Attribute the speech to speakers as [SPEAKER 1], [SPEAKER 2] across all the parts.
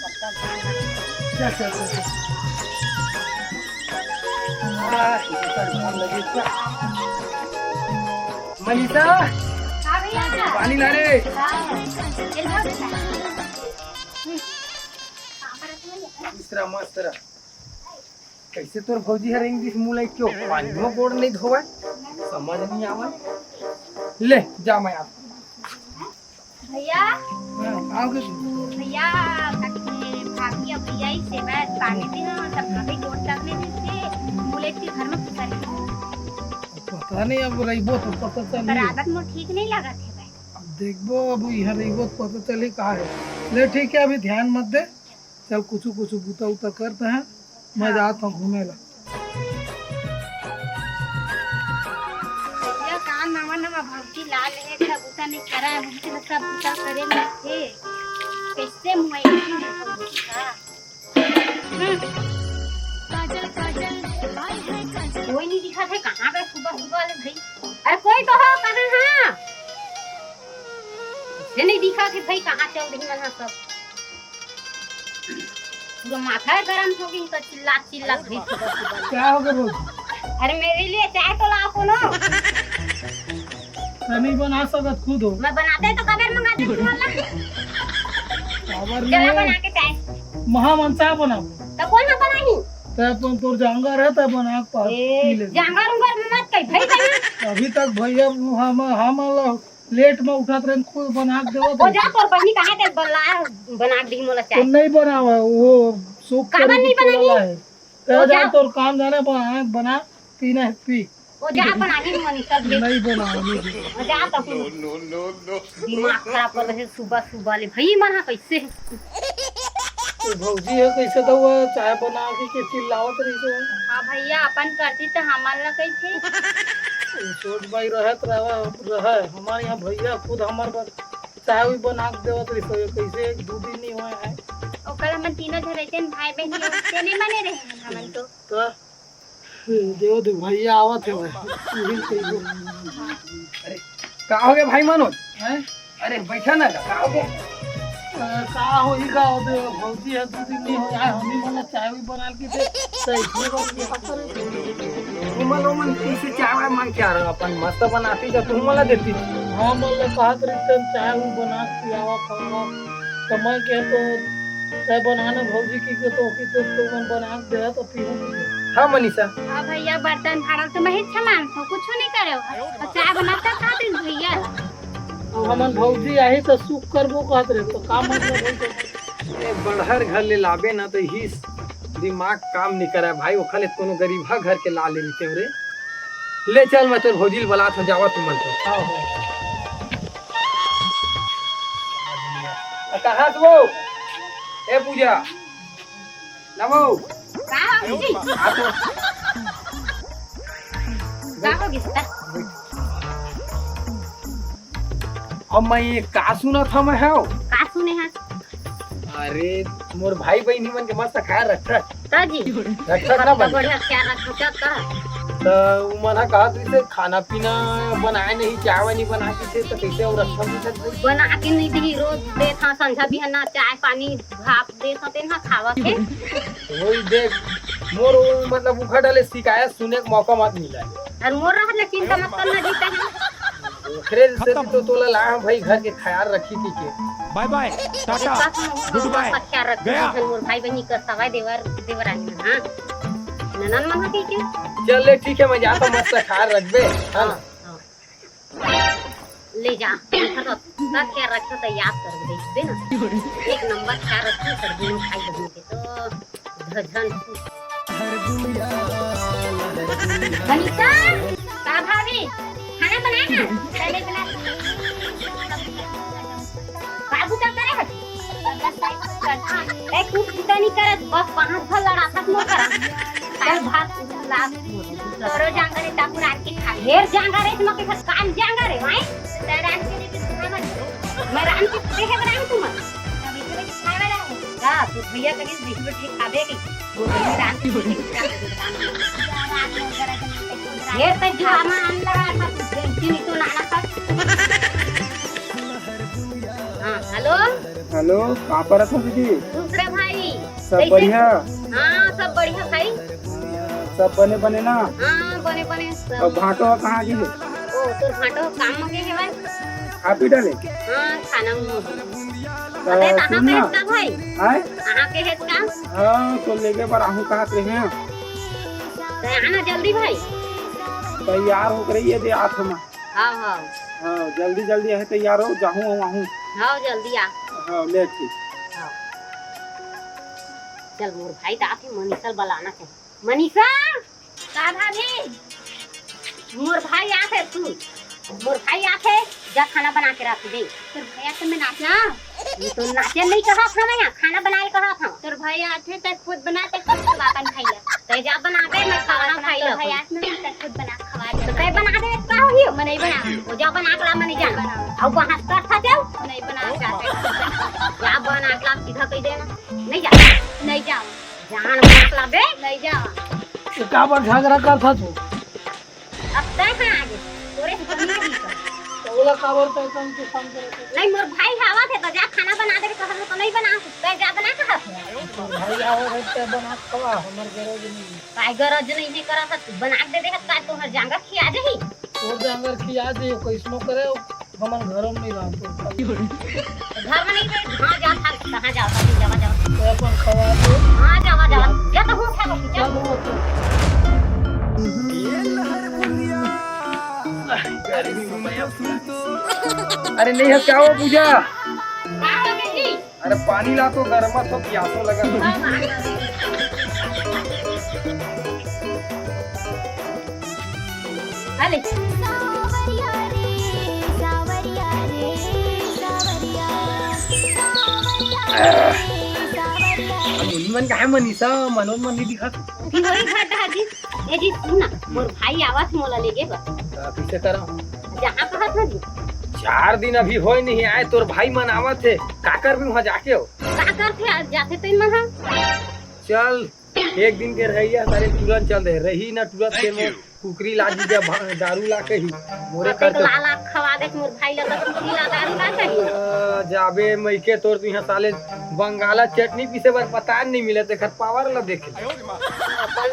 [SPEAKER 1] चल चल चल मनीषा पानी ला रे। दूसरा मस्त रहा। कैसे तोर भौजी हर इंग्लिश मुँह क्यों पानी में गोड़ नहीं धोवा समझ नहीं आवा। ले जा मैं आप
[SPEAKER 2] भैया
[SPEAKER 1] आओगे
[SPEAKER 2] भैया भाभी अब भैया ही से मैं पानी देना सब कभी गोड़ लगने देते बुलेट के घर में पुकार
[SPEAKER 1] पता नहीं अब रहीबो तो पता
[SPEAKER 2] पर
[SPEAKER 1] चली।
[SPEAKER 2] आदत मोर ठीक नहीं लगा थे भाई।
[SPEAKER 1] अब देखबो अब यहाँ रहीबो तो पता चली कहाँ है। ले ठीक है अभी ध्यान मत दे। चल कुछ बूता उता करते हैं। मैं जाता हूँ घूमे ला।
[SPEAKER 2] भैया काम नवा नवा भाभी लाल है सब उता नहीं करा है मुझे तो सब उता करे में थे कैसे मुआई का कोई नहीं दिखा था कहाँ पे सुबह सुबह वाले भाई। अरे कोई तो हो कहाँ हाँ ये नहीं दिखा थे भाई कहाँ चल रही वहाँ सब पूरा माथा गरम हो गई तो चिल्ला चिल्ला भाई सुबह सुबह।
[SPEAKER 1] क्या हो गया भौजी?
[SPEAKER 2] अरे मेरे लिए चाय तो लाओ कोनो।
[SPEAKER 1] नहीं बना सकत खुद हो।
[SPEAKER 2] मैं बनाते तो कबर मंगाते तुम्हारा
[SPEAKER 1] खबर
[SPEAKER 2] जरा बना
[SPEAKER 1] में
[SPEAKER 2] के चाय
[SPEAKER 1] महा मनसा बनाओ
[SPEAKER 2] तो कौन ना बनाई
[SPEAKER 1] तब तुम तोर जांगा रहता बना पा पी ले।
[SPEAKER 2] जांगर उंगर में मत कही भाई बना
[SPEAKER 1] अभी तक भैया हम लेट में उठा रहे खुद बना के देवा
[SPEAKER 2] वो जा तोर बहनी कहाँ ते बना दी मोला
[SPEAKER 1] तो
[SPEAKER 2] चाय
[SPEAKER 1] नहीं बनावा वो सूख कर
[SPEAKER 2] नहीं बनाई?
[SPEAKER 1] है तो जा तोर काम जाने बना पीना है पी।
[SPEAKER 2] वो जा बनानी मनी सब ले
[SPEAKER 1] नहीं बनाओगी
[SPEAKER 2] वो जा तो दिमाग खराब कर रहे सुबह सुबह ले भाई मना कैसे
[SPEAKER 1] तो भौजी है कैसे तो वो चाय बना के चिल्लावत रही तो
[SPEAKER 2] हां भैया अपन करती तो हमार ला कैसे
[SPEAKER 1] छोट भाई रहत रहे हमारे यहाँ भैया खुद हमार चाय भी बना के देवत रही तो कैसे एक दो दिन नहीं हुए है
[SPEAKER 2] ओकरा मन तीनों जन रहते भाई बहन के नहीं माने रहे हमन तो
[SPEAKER 1] देव दे भैया आवत है
[SPEAKER 3] अरे का हो गया भाई मनोज हैं? अरे बैठा ना का हो गया
[SPEAKER 1] का हो ही का हो दे भौजी है दो दिन नहीं हो आए हम ही मतलब चाय भी बना के दे तो इसमें बस
[SPEAKER 3] तुमल मन कैसे चाय मांग के आ रहा अपन मस्त बनाती जब तुम मला देती
[SPEAKER 1] हाँ मतलब कहा तरीके चाय भी बना के आवा खावा कमा के तो चाय बनाना भौजी की तो मन बना के दे तो पीऊंगी।
[SPEAKER 3] हाँ मनीषा
[SPEAKER 2] हां भैया बर्तन झाड़ल तो मैं ही सामान तो कुछ नहीं करे और चाय बनाता का दिन भैया
[SPEAKER 1] हमन भौजी आई तो सुख करबो कहत रहे तो काम मतलब
[SPEAKER 3] ए बड़हर घर ले लाबे ना तो ही दिमाग काम नहीं करे भाई वो खाले कोनो गरीबा घर के ला ले नीचे रे ले चल मैं तोर भौजी बलात हो जावा तुमन तो कहाँ से वो ए पूजा नमो
[SPEAKER 2] का हो जी
[SPEAKER 3] आ तो
[SPEAKER 2] का हो गिस्ता
[SPEAKER 3] अब मैं ये का सुना था मैं है
[SPEAKER 2] का सुने हैं
[SPEAKER 3] अरे मोर भाई बहन मन के मस्त खाया रखा
[SPEAKER 2] ताजी
[SPEAKER 3] रखा ना बन
[SPEAKER 2] बढ़िया क्या रखा का
[SPEAKER 3] तो मना कहा तो खाना पीना बनाए नहीं चाय नहीं बना के थे तो कैसे और रखा भी
[SPEAKER 2] बना के नहीं दी रोज दे था संझा बिहाना चाय पानी भाप दे थे ना खावा के
[SPEAKER 3] वही देख मोर मतलब उखड़ डाले शिकायत सुने का मौका मत मिला
[SPEAKER 2] और मोर रहा लेकिन का मतलब ना जीता है
[SPEAKER 3] ओखरे से तो तोला ला भाई घर के ख्याल रखी थी के
[SPEAKER 4] bye bye tata goodbye
[SPEAKER 2] क्या रखा है मोर भाई बहनी का सवाई देवरानी हां ननन मन होती के
[SPEAKER 3] चल ले ठीक है मैं जाता हूं मस्त ख्याल रखबे हां
[SPEAKER 2] ले जा तो क्या रखा तो याद कर दे ना एक नंबर क्या रखी कर दिन खाई बहनी के तो धजन मनीषा का भाभी खाना बनाए ना पहले बना बाबू क्या करे है एक कुछ नहीं करत बस पांच फल लड़ा तक न करा काल भात लाभ तोरो जांगरे टाकुर आन के खा ढेर जांगरे न के काम जांगरे भाई रान के लिए खाना मैं रान के देखे बनाऊं तुम अभी तो खाए वाला हां तो भैया कभी बीच में ठीक खा दे की वो रान के ढेर तक ड्रामा आन लगा था नहीं तो नाना का हां हेलो
[SPEAKER 3] हेलो कहां पर है दीदी
[SPEAKER 2] दूसरे
[SPEAKER 5] सब
[SPEAKER 2] कैसे?
[SPEAKER 5] बढ़िया।
[SPEAKER 2] हाँ सब बढ़िया भाई।
[SPEAKER 5] सब बने बने ना।
[SPEAKER 2] हाँ बने बने सब।
[SPEAKER 5] और भाटो कहाँ गिरे?
[SPEAKER 2] ओ तोर भाटो काम में है भाई।
[SPEAKER 5] खा पी डाले?
[SPEAKER 2] हाँ खाना में अरे कहाँ
[SPEAKER 5] सुन
[SPEAKER 2] पे
[SPEAKER 5] ना।
[SPEAKER 2] है का भाई?
[SPEAKER 5] आए?
[SPEAKER 2] कहाँ के है का?
[SPEAKER 5] हाँ तो लेके पर आहू कहाँ पे हैं?
[SPEAKER 2] तो आना जल्दी भाई।
[SPEAKER 5] तैयार हो रही है दे आठ में।
[SPEAKER 2] हाँ हाँ
[SPEAKER 5] हाँ जल्दी जल्दी है तैयार हो जाऊँ आहू।
[SPEAKER 2] हाँ जल्दी आ।
[SPEAKER 5] हाँ ले ठीक।
[SPEAKER 2] चल मोर भाई तो आके मनीषा बुलाना है। मनीषा का भाभी मोर भाई आते तू मोर भाई आते जा खाना बना के रख दे।
[SPEAKER 6] तोर भैया से मैं नाचना।
[SPEAKER 2] ये तो नाचे नहीं कहा था मैं खाना बनाए कहा था।
[SPEAKER 6] तोर भैया आते त खुद बनाते खुद खवापन खाइला।
[SPEAKER 2] ते जा बना दे मैं खाना खाई लो।
[SPEAKER 6] भैया से मैं त खुद बना खवा दे।
[SPEAKER 2] तो ते बना दे का होई
[SPEAKER 6] मैं नहीं बना।
[SPEAKER 2] वो जा बना के ला मैं नहीं जाना। अब वहां कर था जाओ
[SPEAKER 6] नहीं बना जाते।
[SPEAKER 2] या बना के ला सीधा कह देना नहीं जा
[SPEAKER 6] नहीं जाओ।
[SPEAKER 2] जान बना के ला बे
[SPEAKER 6] नहीं जाओ।
[SPEAKER 3] का पर झगड़ा कर था तू
[SPEAKER 2] अब तय कहां आगे तोरे से बनी नहीं कर।
[SPEAKER 3] तो बोला का बर तय काम के काम करे
[SPEAKER 2] नहीं मोर भाई हवा थे तो जा खाना बना दे कहा तो नहीं बना सकते जा बना कहा
[SPEAKER 3] भाई आओ है ते बना खवा हमर गरज नहीं
[SPEAKER 2] काय गरज नहीं है करा था बना दे दे का तो हर जांगा खिया दे
[SPEAKER 3] और जंगर खिया दे कैसनो करे हमर घर में नहीं रहतो
[SPEAKER 2] घर में नहीं रहे हां जा था कहां जाओ था जावा जाओ
[SPEAKER 3] तो अपन खवा दे
[SPEAKER 2] हां जावा जावा या तो हो खा लो
[SPEAKER 3] चल
[SPEAKER 1] अरे नहीं है क्या हुआ पूजा? अरे पानी ला तो गर्मा तो प्यासो लगा।
[SPEAKER 2] अरे
[SPEAKER 1] मन काय मनीषा मनोन मन नहीं दिखा
[SPEAKER 2] की होई घाट हाजी ए जी सुन ना मोर भाई आवाज मोला लेगे बा
[SPEAKER 1] कैसे करा?
[SPEAKER 2] जहां कहत ना जी
[SPEAKER 1] 4 दिन अभी होए नहीं आए तोर भाई मन आवत थे काकर भी वहाँ जाके हो
[SPEAKER 2] का करथे आज जाते तो मन हम
[SPEAKER 1] चल एक दिन के रहिया सारे तुरंत चल दे रही ना तुरंत के मोर कुकरी लाजी जब दारू ला के ही मोरे
[SPEAKER 2] कते
[SPEAKER 1] करते
[SPEAKER 2] लाला खवा दे मोर भाई लगा तो ला दारू ला चाहिए
[SPEAKER 1] जाबे मैके तोर तू यहाँ साले बंगाला चटनी पीसे बर पता नहीं मिले ते खर पावर ला देखे
[SPEAKER 2] अपन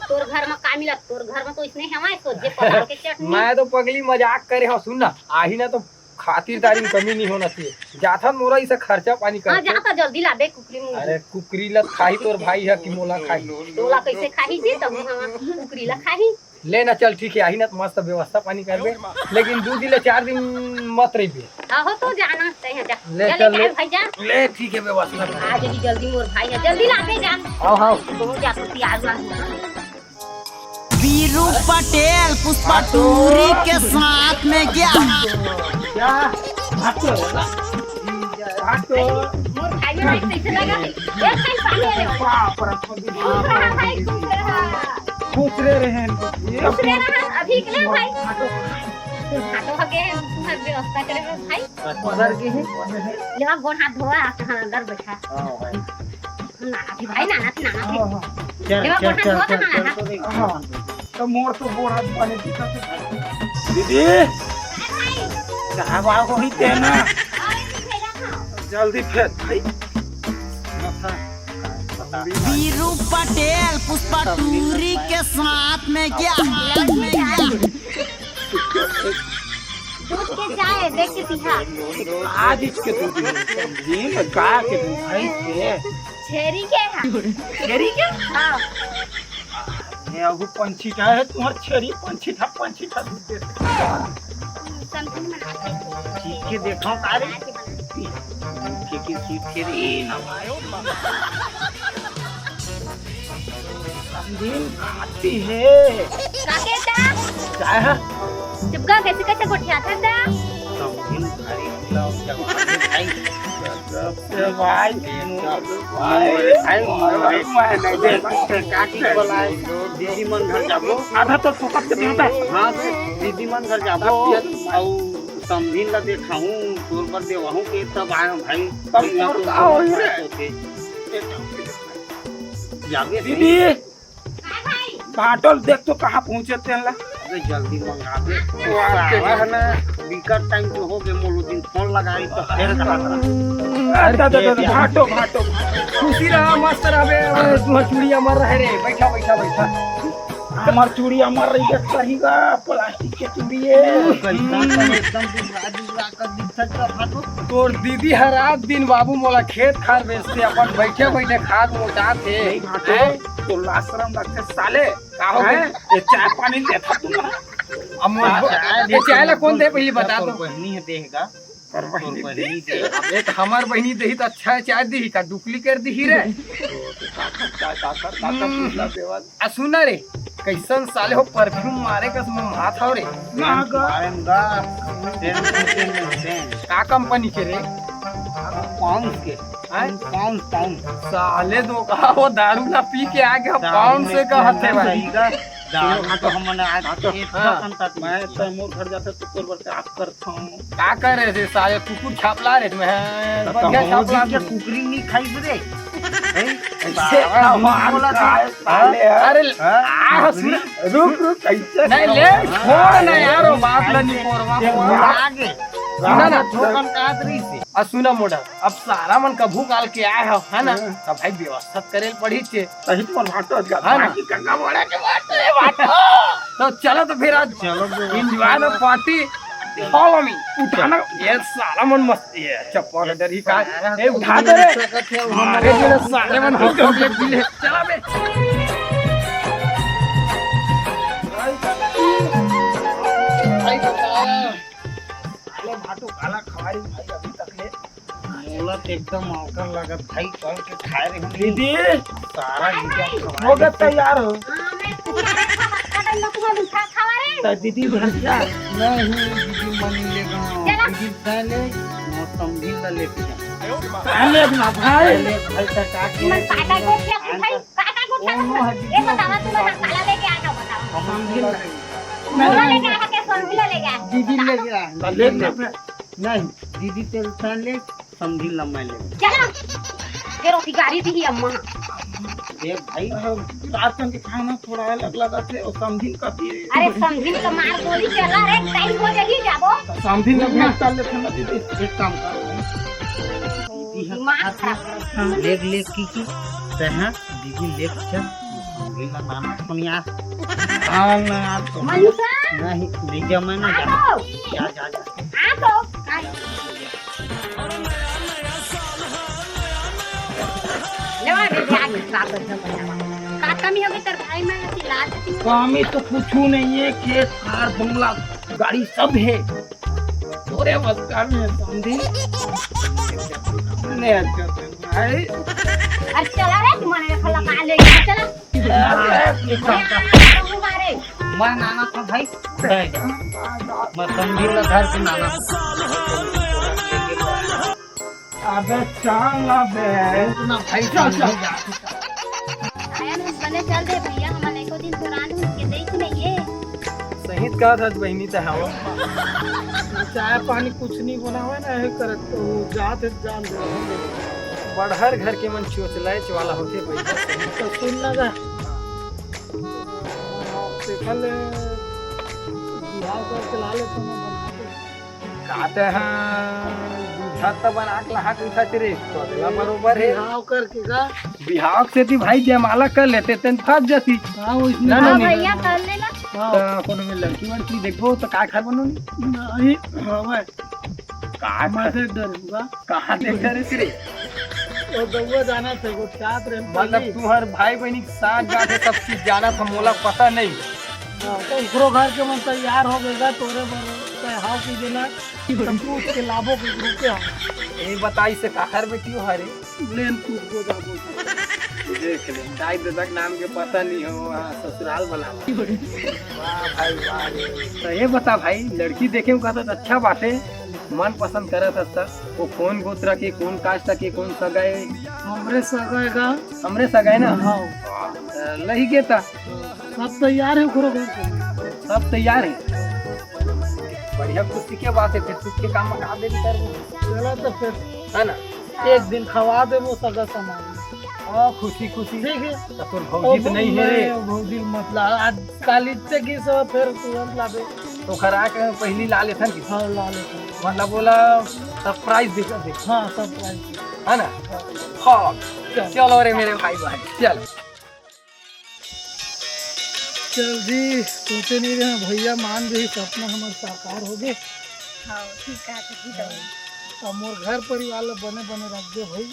[SPEAKER 2] तोर घर में का मिला तोर घर में तो इसने हमारे सोच जे पकाल के चटनी
[SPEAKER 1] मैं तो पगली मजाक करे हो सुन ना आही ना तो खातिरदारी में कमी नहीं होना चाहिए जाथा मोरा इसे खर्चा पानी
[SPEAKER 2] हां
[SPEAKER 1] कर
[SPEAKER 2] जाता जल्दी ला बे कुकरी मुंह
[SPEAKER 1] अरे कुकरी ला खाही तोर भाई है कि मोला खाही
[SPEAKER 2] डोला कैसे खाही जी तब हम कुकरी ला खाही
[SPEAKER 1] लेना चल ठीक है आही ना तो मस्त व्यवस्था पानी कर दे लेकिन 2 दिन 4 दिन मत रही बे
[SPEAKER 2] आहो तो जाना तय जा
[SPEAKER 1] ले
[SPEAKER 2] चल
[SPEAKER 1] चल ले
[SPEAKER 2] भाई जा
[SPEAKER 1] ले ठीक है व्यवस्था कर।
[SPEAKER 2] आज भी जल्दी मोर भाई है जल्दी ला बे जा
[SPEAKER 1] आओ आओ
[SPEAKER 2] तो जा तो तैयार ला
[SPEAKER 7] वीरू पटेल पुष्पा टूरी के साथ में गया
[SPEAKER 1] क्या भागो भागो
[SPEAKER 2] मोर भाई में कैसे लगा एक खाई पानी ले
[SPEAKER 1] बाप रे
[SPEAKER 2] ओ भाई खुश रहा
[SPEAKER 5] खुश रहे
[SPEAKER 2] खुश रहा अभी के ले भाई हाथों हगे तुम्हारे व्यवस्था करे भाई
[SPEAKER 1] उधर के है
[SPEAKER 2] यहाँ गोड़ हाथ धोआ कहाँ अंदर बैठा नाना थी भाई नाना थी यहाँ गोड़ हाथ धोआ कहाँ नाना
[SPEAKER 5] हाँ तो मोर तो बोर हाथ पानी दिखा दीदी कहाँ बाल को ही तेना जल्दी फेर भाई
[SPEAKER 7] वीरू पटेल पुष्पा टूरी के साथ में गया
[SPEAKER 2] दूध के जाए देख के पीहा
[SPEAKER 5] आज इसके दूध जी का के भाई के
[SPEAKER 2] छेरी के है
[SPEAKER 5] छेरी के
[SPEAKER 2] हाँ
[SPEAKER 5] ये अगु पंछी का है तुम्हार छेरी पंछी था दूध दे
[SPEAKER 2] समथिंग बनाते
[SPEAKER 5] ठीक है देखो अरे ठीक है छेरी ना दिन खाती है
[SPEAKER 2] काके दा
[SPEAKER 5] क्या है
[SPEAKER 2] चिपका कैसे कैसे गोठिया था दा
[SPEAKER 5] दिन भारी खिलाओ क्या भाई सबसे भाई मैं नहीं दे काकी बोलाए दीदी मन घर जाबो आधा तो फोकट के होता हां दीदी मन घर जाबो औ समझिन ला देखाऊं तोर पर देवाहूं के तब आए भाई तब मोर का होई रे जाबे दीदी बाटल देख तो कहाँ पहुँचे तेला जल्दी मंगा दे विकट टाइम तो हो गए मोलो दिन फोन लगाई तो फिर
[SPEAKER 3] घाटो घाटो खुशी रहा मस्त रहे तुम्हार चूड़िया मर रहे रे बैठा बैठा बैठा
[SPEAKER 4] हमार चूड़ी हमार रही सही का प्लास्टिक के चूड़ी है
[SPEAKER 5] एकदम दुबरा कर दिखत फाटो।
[SPEAKER 3] तोर दीदी हर रात दिन बाबू मोला खेत खार बेचते अपन बैठे बैठे खाद मोटाते
[SPEAKER 4] तो लाशरम रखे साले का हो गए ये चाय पानी देता तू ना
[SPEAKER 3] ये चाय ला कौन दे पहले बता दो
[SPEAKER 5] बहनी है देगा
[SPEAKER 4] पर
[SPEAKER 5] बहनी दे
[SPEAKER 3] एक हमार बहनी दही तो अच्छा चाय दी का डुप्लीकेट दी रे आ सुना रे कैसन साले हो परफ्यूम मारे का हाथ हो रे
[SPEAKER 5] आएगा
[SPEAKER 3] का कंपनी के रे
[SPEAKER 5] पाउंड के पाउंड
[SPEAKER 3] साले दो का वो दारू ना पी के आ गया पाउंड से कहते भाई
[SPEAKER 5] तो हमने आज
[SPEAKER 4] मैं तैमूर घर जाते तो तोर बरते आप करता हूं
[SPEAKER 3] का कर रहे थे साले कुकुर छापला रे मैं बढ़िया छापला
[SPEAKER 5] के कुकरी नहीं खाई रे
[SPEAKER 3] अरे रुक रुक कैसे नहीं ले छोड़ ना यार वो बात ला नहीं पोरवा
[SPEAKER 5] आगे
[SPEAKER 3] सुना ना
[SPEAKER 5] ठोकन काट रही से
[SPEAKER 3] अब सुना मोड़ा अब सारा मन कभू काल के आए हो है ना तो भाई व्यवस्था करेल पड़ी छे
[SPEAKER 4] सही पर भाटो
[SPEAKER 3] हाँ ना।
[SPEAKER 4] बाकी गंगा बोड़ा के बात
[SPEAKER 3] तो चलो तो फिर आज
[SPEAKER 5] चलो
[SPEAKER 3] एंजॉय ना पार्टी फॉलो मी उठाना ये सारा मन मस्त ये चप्पल डर ही का ए उठा दे रे हमारे जो सारे मन हो गए दिले चला बे भाई बताया
[SPEAKER 4] ले भाटो काला खवारी भाई अभी तक ले
[SPEAKER 5] मोला तो एकदम मौका लगा भाई कल के खाए रहे
[SPEAKER 4] दीदी
[SPEAKER 5] सारा गिरा
[SPEAKER 4] हो गए तैयार हो
[SPEAKER 6] खवारे
[SPEAKER 4] तो दीदी भैया
[SPEAKER 5] नहीं दीदी मन लेगा दीदी पहले मौसम भी ला लेके
[SPEAKER 4] पहले अपना भाई
[SPEAKER 5] पहले भाई तक आके
[SPEAKER 6] मन काका को क्या भाई काका को क्या ये बतावा तुम काला लेके आना बताओ
[SPEAKER 5] हम भी
[SPEAKER 6] मोला लेके आया के संभिला लेके आया
[SPEAKER 5] दीदी ले गया
[SPEAKER 4] ले
[SPEAKER 5] नहीं दीदी तेल पहले समझी ला मैं ले
[SPEAKER 6] चलो ये रोटी गाड़ी दी अम्मा
[SPEAKER 5] ये भाई
[SPEAKER 4] रात के खाना थोड़ा अलग लगा थे और समझिन का भी
[SPEAKER 6] अरे समझिन तो मार गोली चला रे टाइम हो जाएगी जाबो
[SPEAKER 4] समझिन में भेंट कर लेते ना दीदी
[SPEAKER 5] एक काम कर
[SPEAKER 6] दिमाग खराब
[SPEAKER 5] लेग लेग की तहाँ दीदी लेग चल समझी ला नाना सुनिया
[SPEAKER 4] हां ना आज तो
[SPEAKER 6] मनुष्य
[SPEAKER 5] नहीं ले जा मैं ना जा
[SPEAKER 6] आओ
[SPEAKER 5] जा जा जा
[SPEAKER 6] आ तो लेवा दे आगे साथ में का कमी होगी तेरे भाई में ऐसी लाल सी
[SPEAKER 4] कमी तो कुछ नहीं है खेत कार बंगला गाड़ी सब है तोरे बस्ता में समझी ने भाई
[SPEAKER 6] अरे चला रे तुम्हारे खला का ले चला मारे
[SPEAKER 5] मैं नाना था भाई मैं समझी ला घर के नाना
[SPEAKER 4] अबे चल अबे
[SPEAKER 5] ना भाई चल चल
[SPEAKER 6] आया ना बने चल दे भैया हमारे को दिन पुरान के देख नहीं है
[SPEAKER 3] सहित कहा था बहनी तो हवा
[SPEAKER 4] चाय पानी कुछ नहीं बना हुआ ना है करत तो जाते जान दे
[SPEAKER 3] बड़हर घर के मन चोचलाइच वाला होते भैया
[SPEAKER 4] तो सुन लगा कल बिहार को चला ले तो
[SPEAKER 3] कहते हैं दूधा तो बना के लहा कैसा तेरे तो अगला बरोबर है
[SPEAKER 4] बिहाव करके का
[SPEAKER 3] बिहाव से थी भाई जयमाला कर लेते तेन फंस जाती
[SPEAKER 4] हां वो इसने
[SPEAKER 3] ना ना
[SPEAKER 6] भैया कर लेना
[SPEAKER 3] तो कोनो में लड़की वड़की देखो तो का घर बनोनी
[SPEAKER 4] नहीं हवे
[SPEAKER 3] का
[SPEAKER 4] मत डरूंगा
[SPEAKER 3] कहां देख रे तेरे
[SPEAKER 4] वो दउआ जाना थे वो साथ रे
[SPEAKER 3] मतलब तू हर भाई बहनी के साथ जाके सब चीज जाना था मोला पता नहीं
[SPEAKER 4] तो इकरो घर के मन तैयार हो गएगा तोरे पर हाउ की देना पूछ के लाभो के ग्रुप के
[SPEAKER 3] ये बताई से काहर बेटी हो हरे
[SPEAKER 4] लेन पूछ को जाबो
[SPEAKER 3] देख ले दाई दादा के नाम के पता नहीं हो वहाँ ससुराल बना वाह भाई वाह तो ये बता भाई लड़की देखे में कहता अच्छा बात है मन पसंद करत हस्ता वो कौन गोत्रा के कौन कास्ट के कौन सगाए
[SPEAKER 4] हमरे सगाएगा
[SPEAKER 3] हमरे सगाए ना
[SPEAKER 4] हाँ
[SPEAKER 3] लही के था
[SPEAKER 4] सब तैयार है उकरो घर के
[SPEAKER 3] सब तैयार है बढ़िया खुशी के बात है फिर तुझके काम में दे कर
[SPEAKER 4] चला तो फिर
[SPEAKER 3] है ना
[SPEAKER 4] एक दिन खवा दे वो सगा सामान
[SPEAKER 3] खुशी खुशी
[SPEAKER 4] ठीक है
[SPEAKER 3] तो तोर भौजी तो नहीं है रे
[SPEAKER 4] भौजी मतलब आज काली से की सब फिर तुरंत लाबे
[SPEAKER 3] तो खरा के पहली ला लेथन की
[SPEAKER 4] हाँ ला लेते हैं।
[SPEAKER 3] मतलब बोला सरप्राइज दे दे
[SPEAKER 4] हाँ सब प्राइस
[SPEAKER 3] है ना। हाँ चलो रे मेरे भाई भाई चलो।
[SPEAKER 4] चल जी सोचे नहीं रहे भैया मान गए सपना हमारे साकार हो गए।
[SPEAKER 6] हाँ ठीक है जी तो
[SPEAKER 4] अब मोर घर परिवार ला बने बने रख दे भाई।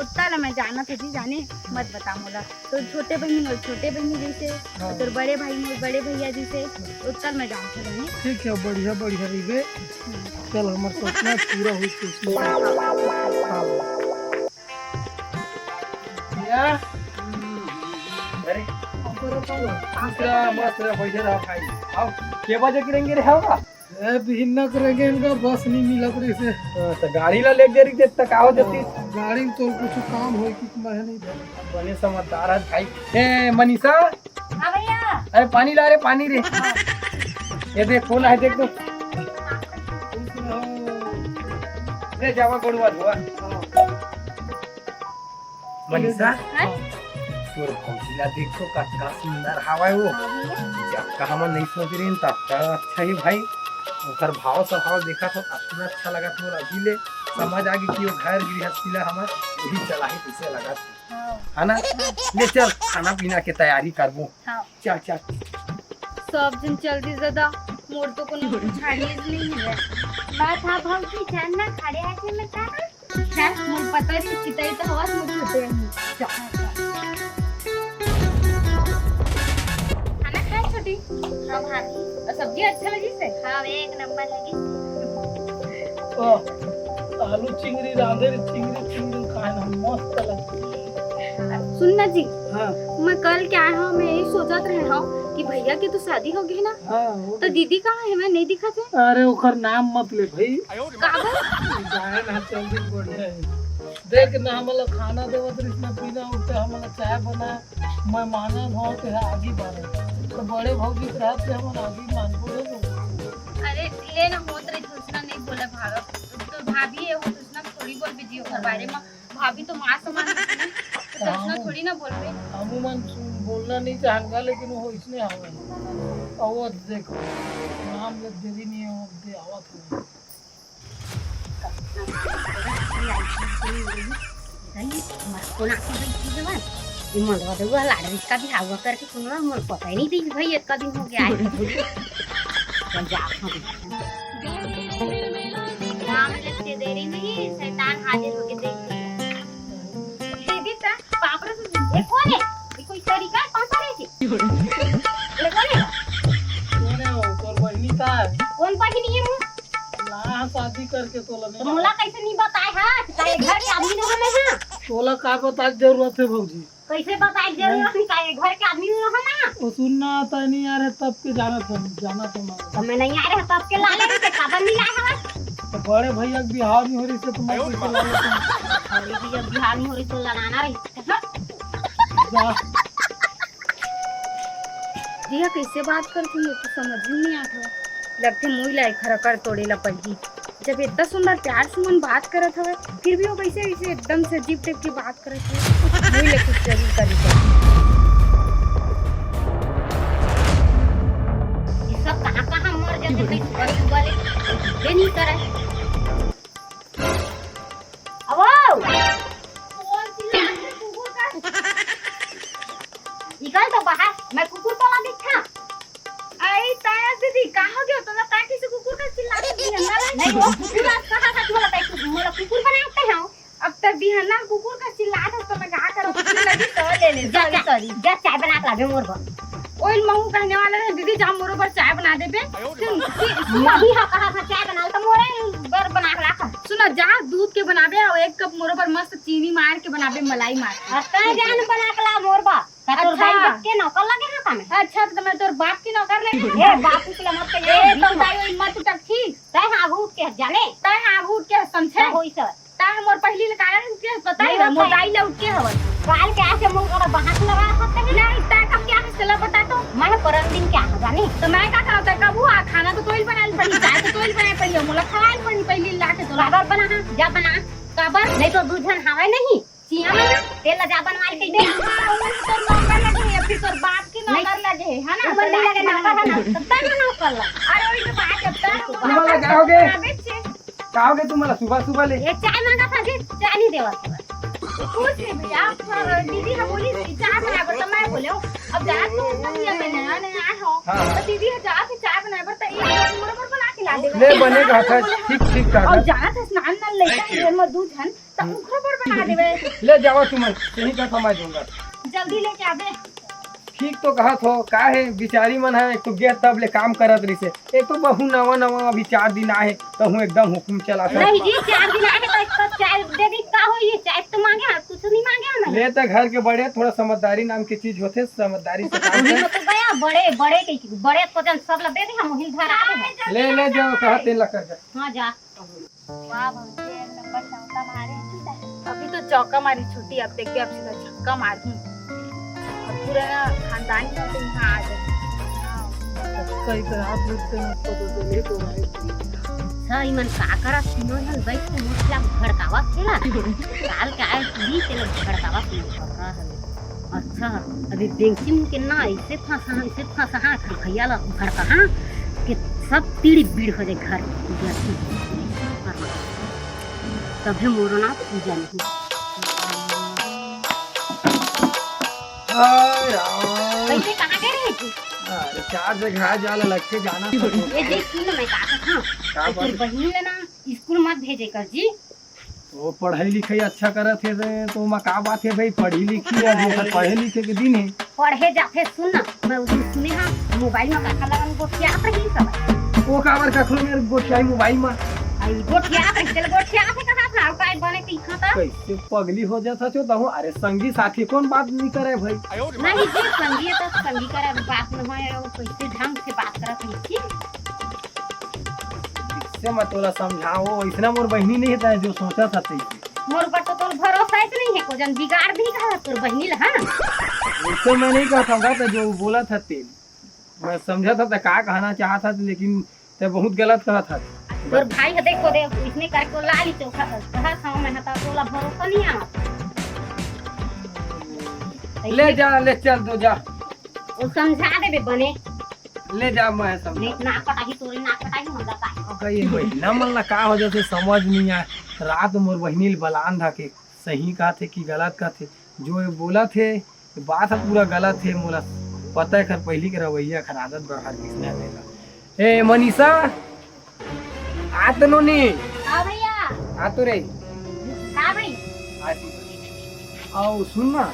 [SPEAKER 6] उतना ना मैं जाना था जी जाने मत बता मोला तो छोटे बहनी और छोटे बहनी जैसे और तोर बड़े भाई मोर बड़े भैया जैसे उतना मैं जानता जाने।
[SPEAKER 4] ठीक है बढ़िया बढ़िया रही गए। चल हमारे सपना पूरा हुई खुशी।
[SPEAKER 3] या अरे मस्त पैसे रहा भाई। आओ के बजे गिरेंगे रे होगा
[SPEAKER 4] भिन्न करेंगे इनका बस नहीं मिला तो इसे
[SPEAKER 3] तो गाड़ी ला ले देरी देर तक आओ जल्दी।
[SPEAKER 4] गाड़ी में तो कुछ काम हो कि मैं नहीं
[SPEAKER 3] बने समझदार है भाई। ए मनीषा
[SPEAKER 2] हाँ भैया
[SPEAKER 3] अरे पानी ला रे पानी रे। ये देख कौन है देख तो ले जावा गोड़वा धोआ। मनीषा तोर भौजीला देखो का सुंदर हवा है वो जब का हम नहीं सोच रहे तब अच्छा ही भाई ओकर भाव स्वभाव देखा तो इतना अच्छा लगा तो अभी ले समझ आ गई कि वो घर गृहस्थी ला हमार वही चला ही कैसे लगा है ना। ले चल खाना पीना के तैयारी करबो।
[SPEAKER 6] हाँ।
[SPEAKER 3] चल चल
[SPEAKER 6] सब दिन जल्दी ज्यादा मोर तो कोनो छाड़िए नहीं है।
[SPEAKER 2] बात हाँ भौजी जानना खड़े आके में का
[SPEAKER 6] खैर मोर पता है कि चिताई तो हवा से मोर छोटे नहीं। खाना खाए छोटी।
[SPEAKER 2] हाँ भाभी
[SPEAKER 6] और सब्जी अच्छा लगी से।
[SPEAKER 2] हाँ एक नंबर लगी।
[SPEAKER 4] आलू चिंगड़ी रांधे चिंगड़ी खाए ना मस्त लगती।
[SPEAKER 6] सुनना जी
[SPEAKER 4] हाँ
[SPEAKER 6] मैं कल क्या है मैं यही सोचत रहे हूँ कि भैया की तो शादी हो गई ना
[SPEAKER 4] हाँ
[SPEAKER 6] तो दीदी कहाँ है मैं नहीं दिखा थे।
[SPEAKER 4] अरे ओकर नाम मत ले भाई।
[SPEAKER 6] काबर
[SPEAKER 4] जाए ना जल्दी बढ़िया है। देख ना हमला खाना देवत रिश्ना पीना उठते हमला चाय बना मैं माना हो के है आगे बढ़े तो बड़े भौजी के रात से हम आगे मान बोले।
[SPEAKER 6] अरे ले ना होत रही दूसरा नहीं बोले भागो तो भाभी है वो दूसरा थोड़ी बोल भी जियो बारे में भाभी तो माँ समान होती है तो दूसरा थोड़ी ना बोल पे।
[SPEAKER 4] अमूमन बोलना नहीं चाहेंगा लेकिन वो इसने आवे और देखो नाम ले देरी नहीं है वो दे आवत है।
[SPEAKER 2] इसका भी हवा करके सुनना मुझे पता ही नहीं थी भाई इतना दिन हो गया है। देरी नहीं शैतान हाजिर होके देख
[SPEAKER 6] दीदी ता पापड़ से
[SPEAKER 2] ये कौन है ये कोई तरीका है कौन सा है ये कौन है
[SPEAKER 4] कोने हो तोर बहनी का
[SPEAKER 2] कौन पाकी नहीं है मुंह
[SPEAKER 4] ला शादी करके तोला
[SPEAKER 2] तो
[SPEAKER 4] नहीं
[SPEAKER 2] मोला कैसे नहीं बताए हां काहे घर के आदमी न हमें हां
[SPEAKER 4] तोला का बता जरूरत है भौजी।
[SPEAKER 2] कैसे बताए जरूरत नहीं काहे घर के आदमी न हमें
[SPEAKER 4] वो सुनना आता नहीं आ रहा तब के जाना था मैं
[SPEAKER 2] तो मैं नहीं आ रहा तब के लाले से खबर नहीं आया हमें
[SPEAKER 4] तो बड़े भैया के बिहार में हो रही से तुम्हारे को ला लेते
[SPEAKER 2] अरे भी जब बिहार में हो रही तो लड़ाना रही
[SPEAKER 4] जा
[SPEAKER 6] जिया कैसे बात करती है तो समझ ही नहीं आता लगते मुँह लाई खरा कर तोड़े ला पड़ी जब इतना सुंदर प्यार से मन बात करत हवे फिर भी वो कैसे ऐसे एकदम से अजीब टाइप की बात करत है मुँह ले कुछ जरूर करी
[SPEAKER 2] ये सब कहां मर जाते भाई बड़ी वाले ये नहीं करे अब कौन सी लात है कुकुर का निकल तो बाहर मैं कुकुर को ला देखा
[SPEAKER 6] आई ताया दीदी कहाँ गयो तो ना ताकि से कुकुर का चिल्ला के बिहना
[SPEAKER 2] नहीं वो कुकुर आज कहां था तुम्हारा ताई मोला कुकुर बनाते हैं
[SPEAKER 6] अब तक बिहना कुकुर का चिल्ला था तो मैं कहा करो कुकुर लगी तो ले ले
[SPEAKER 2] सॉरी जा चाय बना के लावे मोर पर
[SPEAKER 6] ओइल महू कहने वाले हैं दीदी जा मोरो पर चाय बना दे बे
[SPEAKER 2] अभी हा कहा था चाय बना तो मोरे बर बना के रखा
[SPEAKER 6] सुनो जा दूध के बनाबे और एक कप मोरो पर मस्त चीनी मार के बनाबे मलाई मार के।
[SPEAKER 2] और कहां जान बना के ला मोर बा तोर
[SPEAKER 6] अच्छा।
[SPEAKER 2] भाई के नौकर लगे हां का में
[SPEAKER 6] अच्छा तो मैं तोर बाप की नौकर लगी
[SPEAKER 2] ए बापू के मत के
[SPEAKER 6] ए तो ताई मत उठक ठीक
[SPEAKER 2] तय हां भूत के जाने
[SPEAKER 6] ताई आग उठ के समझे
[SPEAKER 2] होई सब
[SPEAKER 6] ताई मोर पहली ले कारण के पता है मोर दाई ले उठ के हवन
[SPEAKER 2] काल के ऐसे मुंह कर बाहर लगा सकते हैं
[SPEAKER 6] नहीं ताई कब क्या चला बता तो
[SPEAKER 2] मैं परम दिन क्या जाने
[SPEAKER 6] तो मैं का करता कब हुआ खाना तो तोइल बनाल पड़ी चाय तो तोइल बनाए पड़ी मोला खवाल पड़ी पहली लाके तो
[SPEAKER 2] काबर बना हां जा बना
[SPEAKER 6] काबर
[SPEAKER 2] नहीं तो दूधन हवा नहीं चिया में तेल जा बनवाल के दे
[SPEAKER 6] तो नौकर लगे या फिर तोर बाप की नौकर लगे है ना
[SPEAKER 2] ऊपर नहीं लगे नौकर है ना तब तक नौकर ला
[SPEAKER 6] अरे ओइ
[SPEAKER 1] तुम्हाला काय हो गए
[SPEAKER 2] अबे छे,
[SPEAKER 1] काय हो गए तुम्हाला सुबह सुबह ले
[SPEAKER 2] ये चाय मांगा था जी, चाय नहीं देवा कुछ नहीं भैया, पर दीदी ने बोली थी, चाय बनाए बर तो मैं बोले हूँ, अब जा तो नहीं है नया नया आए हो,
[SPEAKER 1] हाँ।
[SPEAKER 2] तो दीदी है जा के चाय बनाए बर तो एक मोर पर बना के ला दे
[SPEAKER 1] ले बनेगा था ठीक ठीक
[SPEAKER 2] अब
[SPEAKER 1] का
[SPEAKER 2] जाना था स्नान न लेता है में दूध हन तो उखरो पर बना देवे,
[SPEAKER 1] ले जाओ तुम यही का कमाई दूंगा
[SPEAKER 2] जल्दी लेके आबे।
[SPEAKER 1] ठीक तो कहत हो का है बिचारी मन है एक तो गेट तब ले काम करत रही से एक तो बहु नवा नवा अभी 4 दिन आए तो हूँ एकदम हुकुम चला था
[SPEAKER 2] नहीं जी 4 दिन आके तो इसको चाय दे दी का हो, ये चाय तो मांगे हम कुछ नहीं मांगे हम
[SPEAKER 1] ले तो घर के बड़े थोड़ा समझदारी नाम की चीज होते समझदारी से काम
[SPEAKER 2] उन्हीं
[SPEAKER 1] कर
[SPEAKER 2] को तो गया बड़े बड़े के बड़े को जन सब ला दे दी हम वही घर आ गए।
[SPEAKER 1] ले ले जाओ कहते ला कर जा
[SPEAKER 2] हां जा वाह भौजी एक नंबर चौका मारे।
[SPEAKER 6] अभी तो चौका मारी छुट्टी, अब देखते अब सीधा छक्का मारूं। अब पूरा ना खानदान का तो यहाँ आ जाए।
[SPEAKER 4] कई तरह हाथ लुटते हैं उसको तो दिल्ली को
[SPEAKER 2] सही मन का करा तीनों जन बैठ के मुठला भड़कावा खेला काल का आए दी के लोग भड़कावा कर रहा है। अच्छा अभी बेंची में के ना ऐसे फंसा भैया ला भड़का कि सब पीड़ी बीड़ हो जाए घर तभी मोरना पूजा नहीं।
[SPEAKER 1] हाय राम
[SPEAKER 2] कैसे कहाँ गए रहे तू?
[SPEAKER 1] अरे 4 जगह जाला लग के जाना था
[SPEAKER 2] ये देख सुन मैं कहा था
[SPEAKER 1] का
[SPEAKER 2] तेरी
[SPEAKER 1] बात
[SPEAKER 2] बहन ले ना स्कूल मत भेजे कर जी।
[SPEAKER 1] वो पढ़ाई लिखाई अच्छा करत है तो माँ का बात है भाई पढ़ी लिखी है जो पढ़े लिखे के दिन है
[SPEAKER 2] पढ़े जाते सुन ना मैं उस दिन सुने हाँ मोबाइल में काका लगा गोठिया रही सब
[SPEAKER 1] वो काबर कखलो मेरे गोटियाई मोबाइल में
[SPEAKER 2] आई गोठिया रही चल गोठिया पे कहा था काय बने की खाता
[SPEAKER 1] कैसे पगली हो जाता छो तहु अरे संगी साथी कौन बात नहीं करे भाई
[SPEAKER 2] नहीं जी संगी तो संगी करे बात न होए और कैसे ढंग से बात करत है जी।
[SPEAKER 1] से मैं तोला समझाओ इतना मोर बहनी नहीं था जो सोचा था तैसे
[SPEAKER 2] मोर पर तो तोर भरोसा ही नहीं है को जन बिगाड़ भी कहा तोर बहनी ला हां
[SPEAKER 1] वैसे मैं नहीं कहता था जो बोला था तेल मैं समझा था क्या कहना चाहता था लेकिन ते बहुत गलत कहा था
[SPEAKER 2] तोर भाई है देखो दे इसने कर को लाली चोखा कहा था मैं था तोला भरोसा नहीं आ
[SPEAKER 1] ले जा ले चल दो जा
[SPEAKER 2] वो समझा देबे बने
[SPEAKER 1] ले जा मैं समझा
[SPEAKER 2] नहीं ना कटाही तोरी ना कटाही हम का
[SPEAKER 1] कही बहना मन ला का हो जाते समझ नहीं आए रात मोर बहनी बलान था के सही कहा थे कि गलत कहा थे जो ये बोला थे बात है पूरा गलत है मोला पता है खर पहली के रवैया खर आदत बढ़ा किसने देगा ए मनीषा आ तो नो नी
[SPEAKER 2] हां भैया
[SPEAKER 1] आ तो रे
[SPEAKER 2] हां भाई
[SPEAKER 1] आओ सुन ना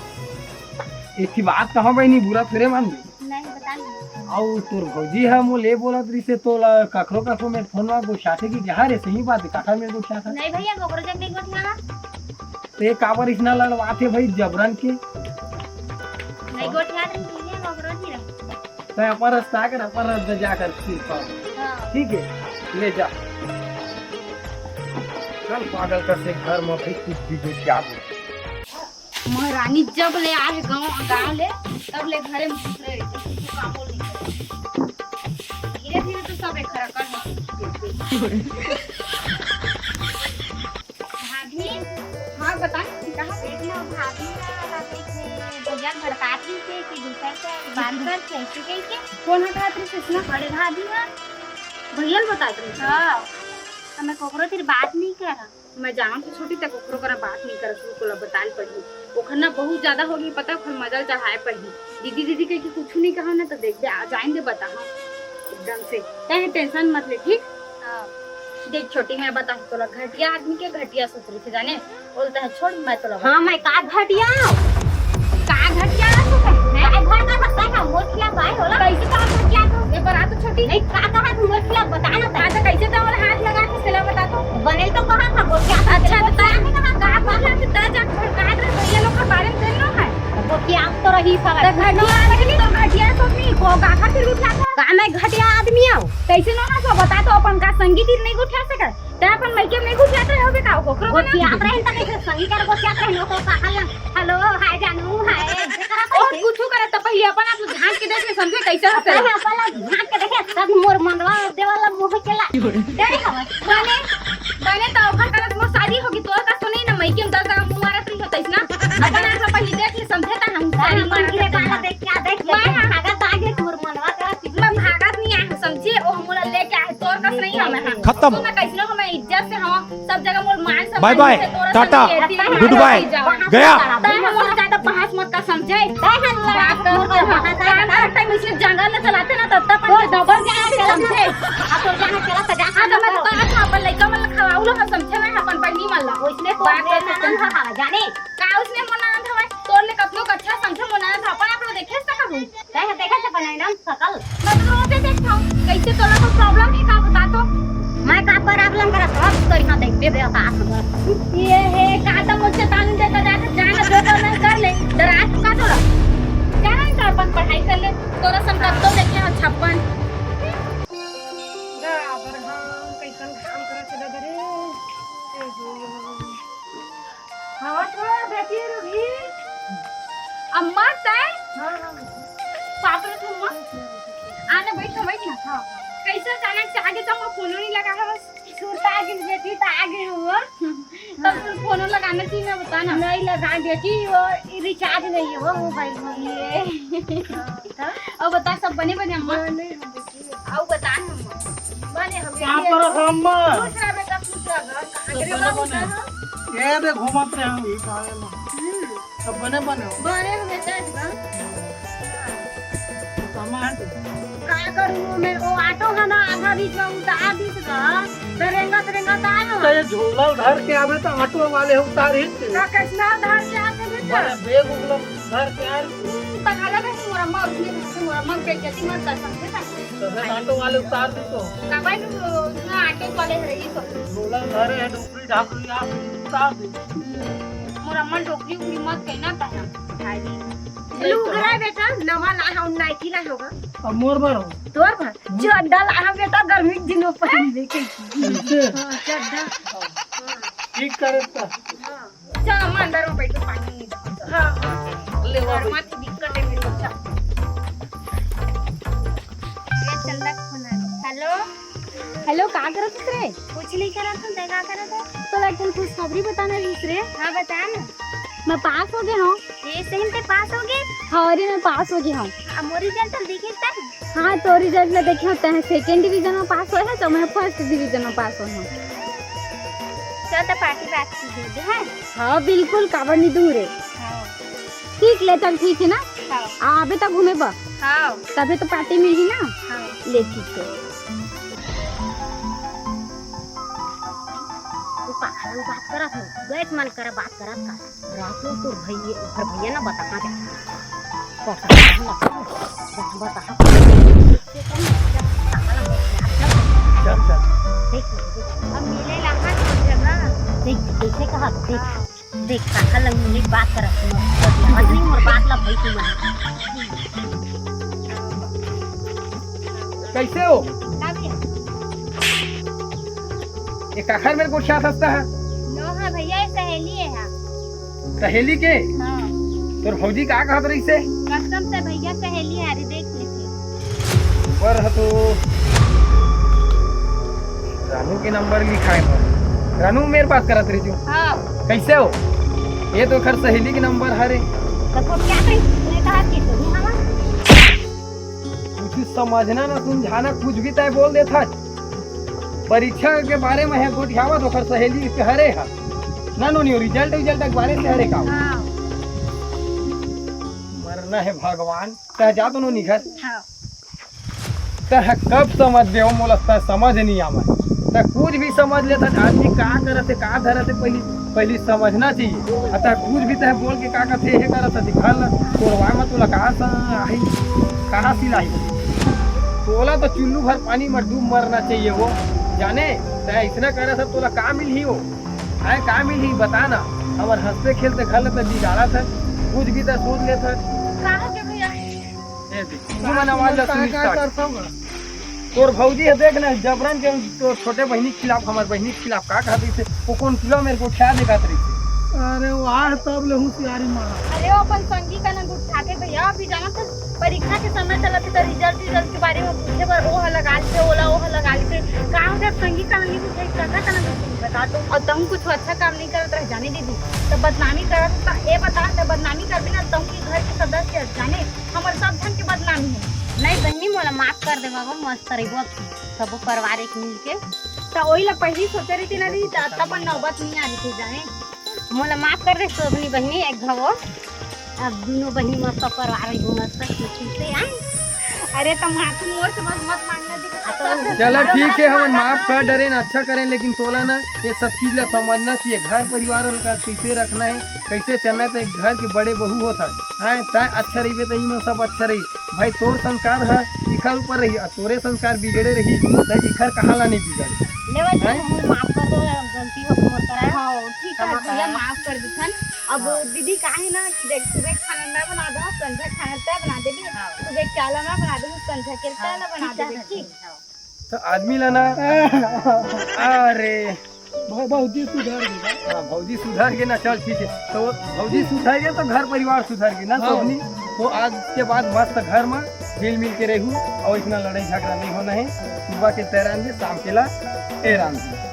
[SPEAKER 1] एक ही बात कहा बहनी बुरा थोड़े मान दे
[SPEAKER 2] नहीं बता नहीं
[SPEAKER 1] आओ तोर भौजी है मो ले बोला तरी से तो कखरो कखरो में फोन में गोशाथे की जहाँ रे सही बात है काका में गोशाथा
[SPEAKER 2] नहीं भैया गोबर जग नहीं गोठिया
[SPEAKER 1] तो ये काबर इतना लड़वाते भाई जबरन के
[SPEAKER 2] नहीं गोठिया नहीं भैया गोबर नहीं रहे
[SPEAKER 1] तो अपन रास्ता कर अपन रास्ता जाकर फिर पाओ
[SPEAKER 2] हां
[SPEAKER 1] ठीक है ले जा चल पागल कर से घर में भी कुछ भी जो क्या
[SPEAKER 6] महारानी जब ले आए गाँव ले तब ले घरे में घुस रहे काम बोल नहीं धीरे धीरे तो सब एक खरा कर
[SPEAKER 2] भाभी
[SPEAKER 6] हाँ बता कहा
[SPEAKER 2] देखना भाभी भैया भड़काती से कि दूसरा से बात कर कैसे कैसे
[SPEAKER 6] कौन हटा रही है इसमें
[SPEAKER 2] बड़े भाभी है
[SPEAKER 6] भैया बता रही
[SPEAKER 2] हाँ हमें कोकरो तेरी बात नहीं कर रहा
[SPEAKER 6] मैं जान तो छोटी तक ओकरो करा बात नहीं कर उसको ला बताल पड़ी ओखर ना बहुत ज्यादा हो गई पता ओखर मजल चढ़ाए पड़ी दीदी दीदी कह के कुछ नहीं कहा ना तो देख दे आ जाएंगे बता हाँ एकदम से कहे टेंशन मत ले ठीक देख छोटी मैं बता तोला घटिया आदमी के घटिया सोच रही थी जाने बोलता है छोड़ मैं तोला
[SPEAKER 2] हाँ मैं का घटिया
[SPEAKER 6] का घटिया
[SPEAKER 2] मैं घर का बता का मोटिया भाई होला
[SPEAKER 6] कैसे का घटिया तो ये बरा तो छोटी
[SPEAKER 2] नहीं का कहा तू मोटिया बता ना
[SPEAKER 6] आज कैसे तो और हाथ लगा के सिला बता तो
[SPEAKER 2] बने तो कहा था मोटिया
[SPEAKER 6] अच्छा बता नहीं कहा का बात है दा जा भड़का रहे भैया लोग के बारे में देनो है
[SPEAKER 2] मोटिया आप तो रही सब
[SPEAKER 6] तो घटिया आदमी तो घटिया सोचनी को का खातिर उठा था
[SPEAKER 2] का मैं घटिया आदमी हूं
[SPEAKER 6] कैसे ना सो बता तो अपन का संगीत नहीं उठा सके ते अपन मैं के नहीं उठाते होबे का ओकरो बना
[SPEAKER 2] मोटिया आप रहे त कैसे संगीत को क्या कहनो तो कहा हेलो हाय जानू हाय
[SPEAKER 6] और कुछ करे तो पहले अपन आप झांक के देख ले समझे कैसे होता है
[SPEAKER 2] पहला झांक के देखे सब मोर मंगवा देवाला मोह केला डरे हवा
[SPEAKER 6] बने तो ओकर करत मोर शादी होगी तोर का सुनी ना मैं के अंदर का मुंह मारत रही होतइस ना अपन आप पहले देख ले समझे ता हम
[SPEAKER 2] सारी मन के काला देख क्या देख ले
[SPEAKER 6] मैं
[SPEAKER 2] भागा तागे मोर मनवा का
[SPEAKER 6] मैं भागत नहीं आए समझे ओ मोला लेके आए तोर का नहीं हमें
[SPEAKER 8] खत्म।
[SPEAKER 6] तो मैं कैसनो हमें इज्जत से हम सब जगह मोर मान सब
[SPEAKER 8] bye bye, tata, goodbye, गया।
[SPEAKER 6] तय हम मोर ज्यादा बहस मत का समझे। बात कर टाइम इसलिए जंगल में चलाते ना तब तक डबल के समझे।
[SPEAKER 2] अब तो जहाँ चला तो जहाँ
[SPEAKER 6] आज मैं तो आज अपन लइका मन खवाऊ लो समझे मैं अपन बनी मन ला
[SPEAKER 2] उसने तो ननद हवा जाने
[SPEAKER 6] का उसने मोना था तोर ले कतनो अच्छा समझे मोना था अपन आप लोग देखे सका हूं
[SPEAKER 2] तय देखा से बनाइनम सकल
[SPEAKER 6] मैं तो रोते देखता हूं कैसे तोला को प्रॉब्लम है का बता तो
[SPEAKER 2] मैं का प्रॉब्लम करा सब तो यहां देख दे का
[SPEAKER 6] ये है का तो मुझसे तान देता जाके जाना जो करना कर ले दराज का तोरा क्या नहीं कर अपन पढ़ाई कर ले तोरा संकट तो देखे हम 56 बराबर हां कैसन काम करे चले रे हवा थोड़ा बैठी रही अम्मा तय पाप रे तुम आने बैठो हां कैसे अचानक से आगे तो मैं फोन नहीं लगा है बस छूटा आगे बेटी तो आगे हुआ तब तुम फोन लगाने की मैं बता ना नहीं लगा बेटी वो रिचार्ज नहीं है वो मोबाइल में ये अब बता सब बने बने अम्मा आओ बता हम बने हम
[SPEAKER 4] कहां पर अम्मा
[SPEAKER 6] दूसरा बेटा दूसरा घर कहां गिरे बा
[SPEAKER 4] ये दे घुमाते हैं हम ये पाए में सब बने
[SPEAKER 6] बने हम बेटा
[SPEAKER 4] सामान
[SPEAKER 6] का करूं मैं वो ऑटो का ना आधा बीच में उतार दी था दरेंगा आयो
[SPEAKER 4] तो ये झोला उधर के आवे तो ऑटो वाले उतार ही
[SPEAKER 6] का कैसना धार से आते बेटा
[SPEAKER 4] बड़े बेग उगलो घर के आ
[SPEAKER 6] तकाला का मोरा मां उसने मोरा मां पे जल्दी मत कर समझे ना
[SPEAKER 4] तो फिर ऑटो वाले उतार दी तो
[SPEAKER 6] का भाई ना ऑटो वाले रही तो
[SPEAKER 4] झोला घर है डोकरी ढाकरी आप उतार दी
[SPEAKER 6] मोरा मां डोकरी उकरी मत कहना कहना लुगरा बेटा नवा ला हम नाइटी ला होगा
[SPEAKER 4] अब मोर भरो
[SPEAKER 6] तोर भर चड्डा ला बेटा गर्मी के दिनों पहन लेके चड्डा
[SPEAKER 4] ठीक करे तो
[SPEAKER 6] चल हम अंदर में बैठ पानी नहीं हां ले वो मत दिक्कत है मेरे बच्चा ये चंदा फोन हेलो हेलो का करत रे
[SPEAKER 2] कुछ नहीं करा तुम देखा करा
[SPEAKER 6] तो लेकिन कुछ खबरी बताना रे
[SPEAKER 2] हां बता ना
[SPEAKER 6] मैं पास हो गया हूँ
[SPEAKER 2] ये सही में पास हो गए
[SPEAKER 6] हाँ मैं पास हो गया हूँ
[SPEAKER 2] अब मोर रिजल्ट देखे तक
[SPEAKER 6] हाँ तो रिजल्ट में देखे होता है सेकेंड डिवीजन में पास हुआ है तो मैं फर्स्ट डिवीजन में पास हुआ हूँ
[SPEAKER 2] चल तो पार्टी बात की दे है
[SPEAKER 6] हाँ बिल्कुल काबर नहीं दूर है
[SPEAKER 2] हां
[SPEAKER 6] ठीक ले चल ठीक है ना
[SPEAKER 2] हां
[SPEAKER 6] आबे तक घूमे बा
[SPEAKER 2] हां
[SPEAKER 6] तबे तो पार्टी मिली ना
[SPEAKER 2] हां
[SPEAKER 6] ले ठीक है
[SPEAKER 2] पाखा बात करा था गैस मन करे बात करा का रात में तो भैया ना बता कहां बता
[SPEAKER 3] चल चल
[SPEAKER 2] अब मिले लगा जगह देख कैसे कहा देख काका लग मिले बात करा मत नहीं मोर बात ला भाई तू मन
[SPEAKER 3] कैसे हो
[SPEAKER 2] का भी
[SPEAKER 3] ये काखर मेरे को क्या सस्ता है
[SPEAKER 2] नो हां भैया ये सहेली है हां
[SPEAKER 3] सहेली के
[SPEAKER 2] हां
[SPEAKER 3] तोर फौजी का कहत रही से
[SPEAKER 2] कसम से भैया सहेली है अरे देख लेते
[SPEAKER 3] पर तो रानू के नंबर लिखा है पर रानू मेरे पास करत रही जो
[SPEAKER 2] हां
[SPEAKER 3] कैसे हो ये तो खर सहेली के नंबर हरे
[SPEAKER 2] तो क्या करी तूने कहा कि तू हवा
[SPEAKER 3] कुछ समझना ना समझाना कुछ भी तय बोल देता परीक्षा के बारे में है गोठियावा तो खर सहेली के हरे है ना नो रिजल्ट के बारे से हरे का
[SPEAKER 2] हां
[SPEAKER 3] मरना है भगवान तह जा तो नो निखर
[SPEAKER 2] हां
[SPEAKER 3] तह कब समझ दे हो मोला तह समझ नहीं आवा तह कुछ भी समझ लेता आदमी का करत है का धरत है पहली समझना चाहिए अतः कुछ भी तह बोल के का कहते है करत है दिखा ला तोरवा में तोला कहां सिलाई तोला तो चुल्लू भर पानी में डूब मरना चाहिए वो जाने तह इतना करे सब तोला का मिल ही हो आए का मिल ही बता ना हमार हंसते खेलते घर ले बिगाड़ा था कुछ भी तो सोच लेता
[SPEAKER 6] कहां के भैया
[SPEAKER 3] ए देख तू मन आवाज सुन तोर भौजी है देख ना जबरन के तो छोटे बहनी के खिलाफ हमार बहनी के खिलाफ का कहती से वो कौन किलो मेरे को क्या दिखात रही थी
[SPEAKER 4] अरे वाह तब ले होशियारी मारा
[SPEAKER 6] अरे वो अपन संगी का ना उठा के भैया अभी जाना तो परीक्षा के समय चला था रिजल्ट के बारे में पूछे पर वो लगा ले ओला वो लगा ले काम जब संगी का नहीं पूछे करना का ना बता दो और तुम कुछ अच्छा काम नहीं करत रह जाने दीदी तो बदनामी करत तो ये बता तो बदनामी कर बिना तुम के घर के सदस्य जाने हमर सब जन के बदनामी है
[SPEAKER 2] नहीं बहनी मोला माफ कर दे बाबा मस्त रही सब परिवार एक मिल के
[SPEAKER 6] तो वही ला पहली सोचे रही थी ना दी तब पर नौबत नहीं आ रही थी जाने।
[SPEAKER 2] मोला माफ कर दे शोभनी बहनी एक घवो। अब दोनों बहनी मस्त परिवार मस्त खुशी से आए।
[SPEAKER 6] अरे तो माफी मोर से मत मांगना दी।
[SPEAKER 1] चलो ठीक है, हम माफ कर डरे न अच्छा करें, लेकिन तोला ना ये सब चीज ला समझना चाहिए। घर परिवार का कैसे रखना है, कैसे चलना है, तो एक घर के बड़े बहू होता है तय अच्छा रही तो इनमें सब अच्छा रही। भाई तोर संस्कार है इखर ऊपर रही और तोरे संस्कार बिगड़े रही तो इखर कहाँ ला नहीं बिगड़े।
[SPEAKER 2] लेवा जी माफ कर दो, गलती हो मोर करा।
[SPEAKER 6] हाँ ठीक है भैया माफ कर दीथन। अब दीदी काहे ना देख सुबह खाना मैं बना दूँ, संध्या खाना तय बना देगी, सुबह चावल मैं बना दूँ, संध्या के तय ना बना देगी। ठीक
[SPEAKER 1] तो आदमी ला ना अरे
[SPEAKER 4] भौजी सुधर गई।
[SPEAKER 1] हाँ भौजी सुधर के ना, चल ठीक है। तो भौजी सुधर गए तो घर परिवार सुधर गए ना सबनी। तो आज के बाद मस्त घर में मिल के रहू और इतना लड़ाई झगड़ा नहीं होना है। सुबह के 13 शाम के ला 13।